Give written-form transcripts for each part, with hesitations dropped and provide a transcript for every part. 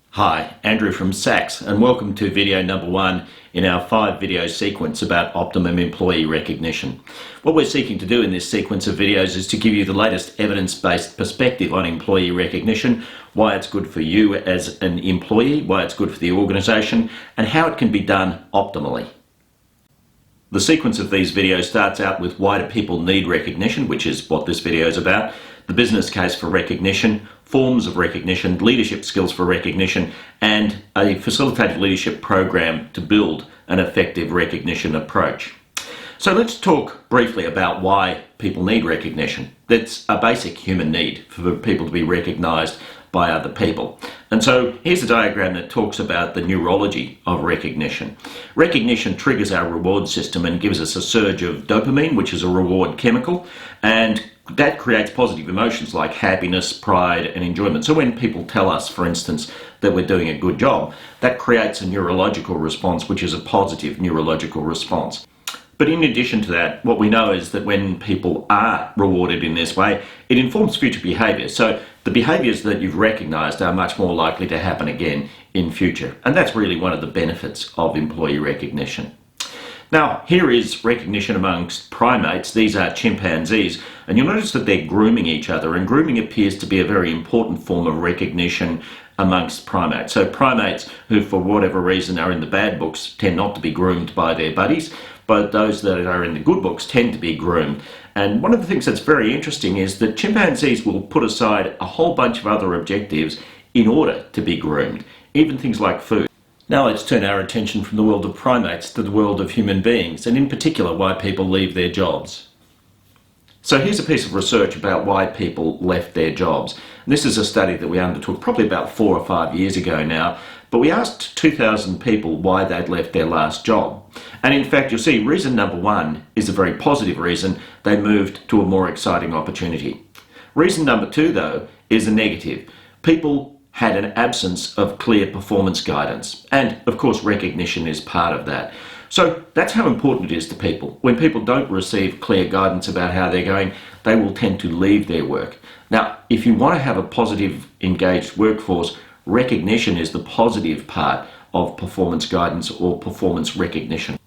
Hi, Andrew from SACS, and welcome to video number 1 in our 5-video sequence about optimum employee recognition. What we're seeking to do in this sequence of videos is to give you the latest evidence-based perspective on employee recognition, why it's good for you as an employee, why it's good for the organisation, and how it can be done optimally. The sequence of these videos starts out with why do people need recognition, which is what this video is about, the business case for recognition, forms of recognition, leadership skills for recognition, and a facilitated leadership program to build an effective recognition approach. So let's talk briefly about why people need recognition. That's a basic human need for people to be recognised by other people. And so here's a diagram that talks about the neurology of recognition. Recognition triggers our reward system and gives us a surge of dopamine, which is a reward chemical, and that creates positive emotions like happiness, pride, and enjoyment. So when people tell us, for instance, that we're doing a good job, that creates a neurological response, which is a positive neurological response. But in addition to that, what we know is that when people are rewarded in this way, it informs future behaviour. So the behaviours that you've recognised are much more likely to happen again in future. And that's really one of the benefits of employee recognition. Now, here is recognition amongst primates. These are chimpanzees, and you'll notice that they're grooming each other, and grooming appears to be a very important form of recognition amongst primates. So primates who, for whatever reason, are in the bad books tend not to be groomed by their buddies, but those that are in the good books tend to be groomed. And one of the things that's very interesting is that chimpanzees will put aside a whole bunch of other objectives in order to be groomed, even things like food. Now let's turn our attention from the world of primates to the world of human beings, and in particular why people leave their jobs. So here's a piece of research about why people left their jobs. And this is a study that we undertook probably about 4 or 5 years ago now, but we asked 2,000 people why they'd left their last job. And in fact, you'll see reason number 1 is a very positive reason: they moved to a more exciting opportunity. Reason number 2, though, is a negative. People had an absence of clear performance guidance, and of course recognition is part of that. So that's how important it is to people. When people don't receive clear guidance about how they're going, they will tend to leave their work. Now, if you want to have a positive, engaged workforce, recognition is the positive part of performance guidance or performance recognition.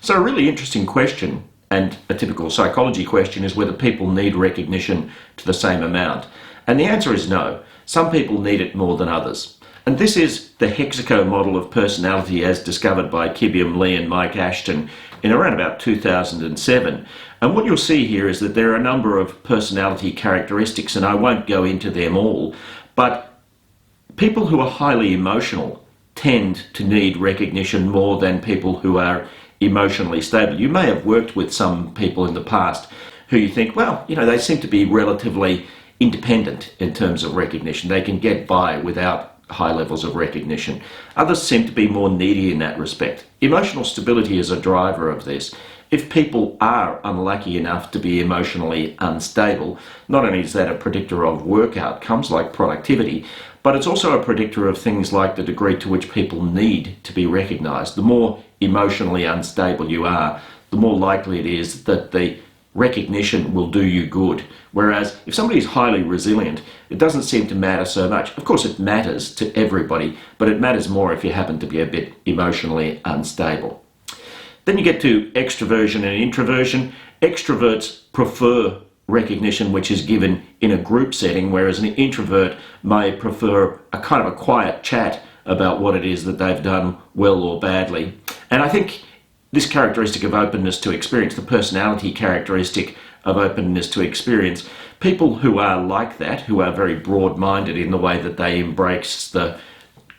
So a really interesting question, and a typical psychology question, is whether people need recognition to the same amount. And the answer is no. Some people need it more than others. And this is the Hexaco model of personality as discovered by Kibiam Lee and Mike Ashton in around about 2007. And what you'll see here is that there are a number of personality characteristics, and I won't go into them all, but people who are highly emotional tend to need recognition more than people who are emotionally stable. You may have worked with some people in the past who you think, well, you know, they seem to be relatively independent in terms of recognition. They can get by without high levels of recognition. Others seem to be more needy in that respect. Emotional stability is a driver of this. If people are unlucky enough to be emotionally unstable, not only is that a predictor of work outcomes like productivity, but it's also a predictor of things like the degree to which people need to be recognised. The more emotionally unstable you are, the more likely it is that the recognition will do you good. Whereas if somebody is highly resilient, it doesn't seem to matter so much. Of course it matters to everybody, but it matters more if you happen to be a bit emotionally unstable. Then you get to extroversion and introversion. Extroverts prefer recognition which is given in a group setting, whereas an introvert may prefer a kind of a quiet chat about what it is that they've done well or badly. And I think this characteristic of openness to experience, the personality characteristic of openness to experience, people who are like that, who are very broad-minded in the way that they embrace the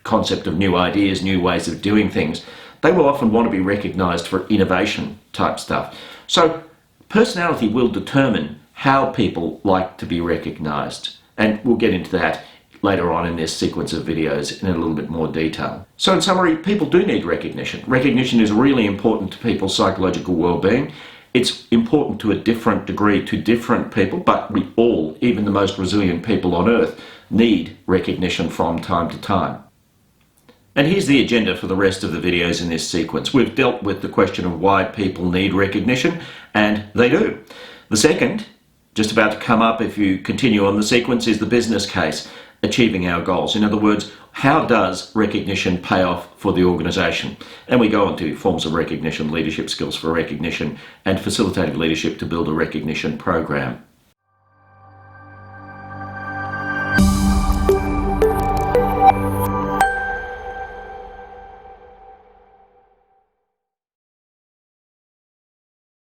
concept of new ideas, new ways of doing things, they will often want to be recognised for innovation type stuff. So personality will determine how people like to be recognised, and we'll get into that later on in this sequence of videos in a little bit more detail. So in summary, people do need recognition. Recognition is really important to people's psychological well-being. It's important to a different degree to different people, but we all, even the most resilient people on earth, need recognition from time to time. And here's the agenda for the rest of the videos in this sequence. We've dealt with the question of why people need recognition, and they do. The second, just about to come up if you continue on the sequence, is the business case, achieving our goals. In other words, how does recognition pay off for the organisation? And we go on to forms of recognition, leadership skills for recognition, and facilitative leadership to build a recognition program.